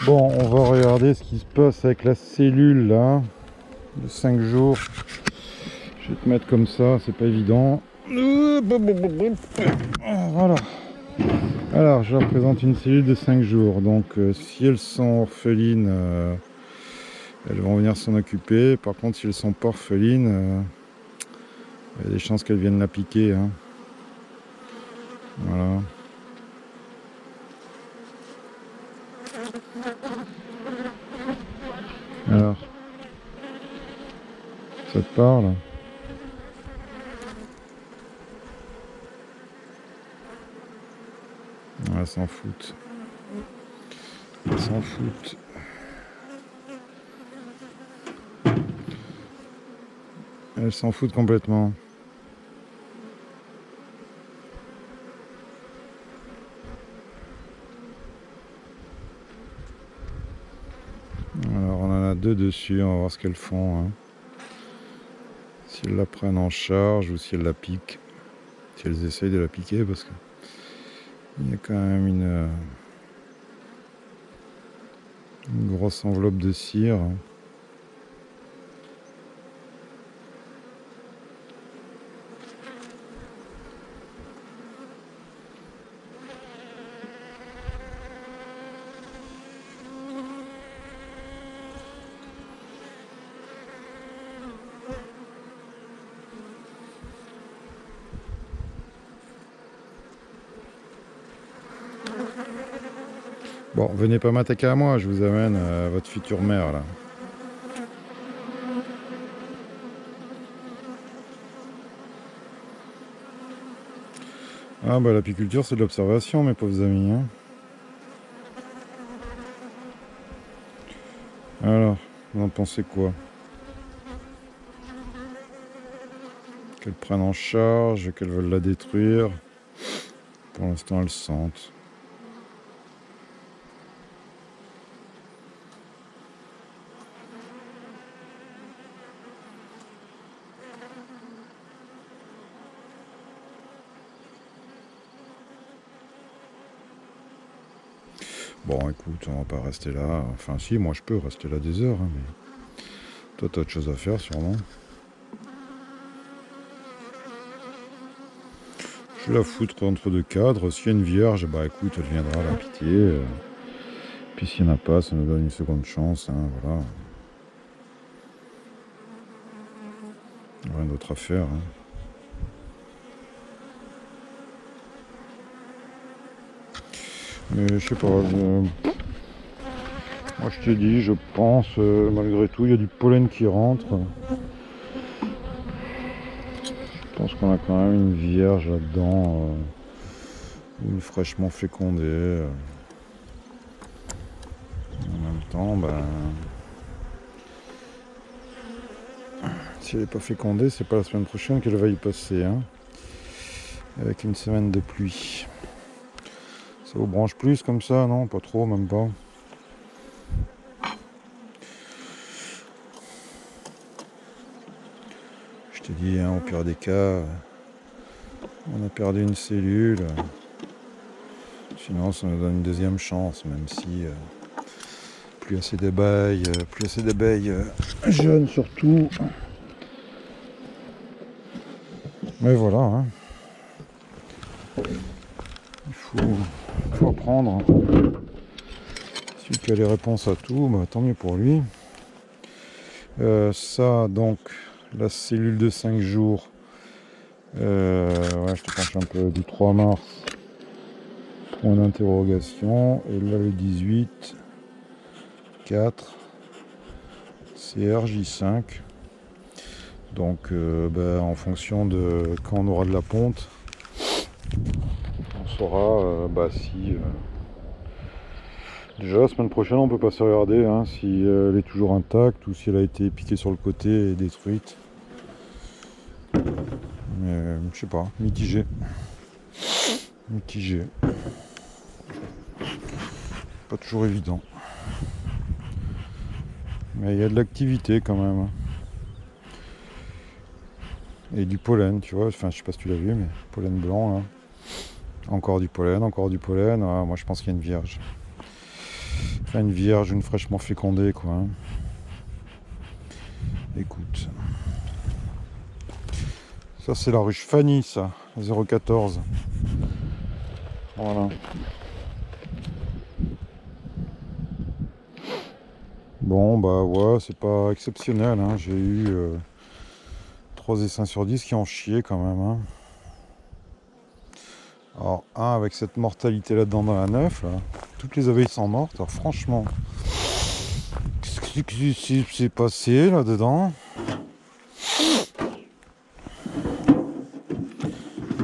Bon, on va regarder ce qui se passe avec la cellule là, de 5 jours. Je vais te mettre comme ça, c'est pas évident. Voilà. Alors, je représente une cellule de 5 jours. Donc, si elles sont orphelines, elles vont venir s'en occuper. Par contre, si elles sont pas orphelines, il y a des chances qu'elles viennent la piquer. Hein. Voilà. Alors, ça te parle? Elles s'en foutent. Elles s'en foutent. Elles s'en foutent complètement. Alors on en a deux dessus, on va voir ce qu'elles font. Hein. Si elles la prennent en charge ou si elles la piquent. Si elles essayent de la piquer parce que il y a quand même une grosse enveloppe de cire. Bon, venez pas m'attaquer à moi, je vous amène à votre future mère là. Ah bah l'apiculture c'est de l'observation mes pauvres amis. Hein. Alors, vous en pensez quoi? Qu'elles prennent en charge, qu'elles veulent la détruire. Pour l'instant elles sentent. Bon, écoute, on va pas rester là. Enfin, si, moi je peux rester là des heures, hein, mais toi, t'as autre chose à faire, sûrement. Je vais la foutre entre deux cadres. S'il y a une vierge, bah écoute, elle viendra, la pitié. Puis s'il n'y en a pas, ça nous donne une seconde chance, hein, voilà. Rien d'autre à faire. Hein. Mais je sais pas. Moi je te dis, je pense, malgré tout, il y a du pollen qui rentre. Je pense qu'on a quand même une vierge là-dedans, une fraîchement fécondée. En même temps, ben, si elle n'est pas fécondée, c'est pas la semaine prochaine qu'elle va y passer, hein, avec une semaine de pluie. Ça vous branche plus comme ça, non? Pas trop, même pas. Je te dis, hein, au pire des cas, on a perdu une cellule. Sinon, ça nous donne une deuxième chance, même si plus assez d'abeilles, jeunes surtout. Mais voilà, hein. Il faut apprendre. Celui qui a les réponses à tout, bah, tant mieux pour lui. Ça, donc, la cellule de 5 jours. Ouais, je te penche un peu du 3 mars. Point d'interrogation. Et là, le 18, 4, CRJ5. Donc, en fonction de quand on aura de la ponte, on saura si. Déjà la semaine prochaine on peut passer regarder hein, si elle est toujours intacte ou si elle a été piquée sur le côté et détruite. Mais je sais pas, mitigé. Mitigé. Pas toujours évident. Mais il y a de l'activité quand même. Et du pollen, tu vois, enfin je sais pas si tu l'as vu, mais pollen blanc là. Encore du pollen, encore du pollen. Ah, moi je pense qu'il y a une vierge. Enfin, une vierge, une fraîchement fécondée, quoi. Hein. Écoute. Ça, c'est la ruche Fanny, ça. 014. Voilà. Bon, bah ouais, c'est pas exceptionnel. Hein. J'ai eu 3 essaims sur 10 qui ont chié quand même. Hein. Alors, avec cette mortalité là-dedans dans la neuf, là, toutes les abeilles sont mortes. Alors, franchement, qu'est-ce qui s'est passé là-dedans?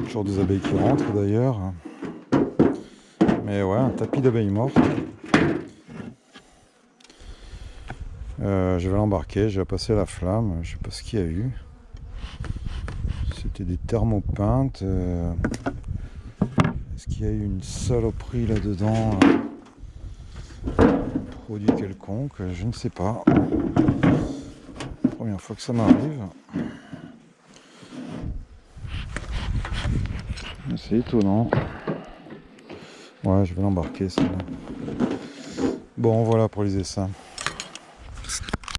Toujours des abeilles qui rentrent d'ailleurs. Mais ouais, un tapis d'abeilles mortes. Je vais l'embarquer, je vais passer la flamme. Je sais pas ce qu'il y a eu. C'était des thermopeintes. Est-ce qu'il y a eu une saloperie là-dedans? Un produit quelconque? Je ne sais pas. Première fois que ça m'arrive. C'est étonnant. Ouais, je vais l'embarquer celle-là. Bon, voilà pour les essaims.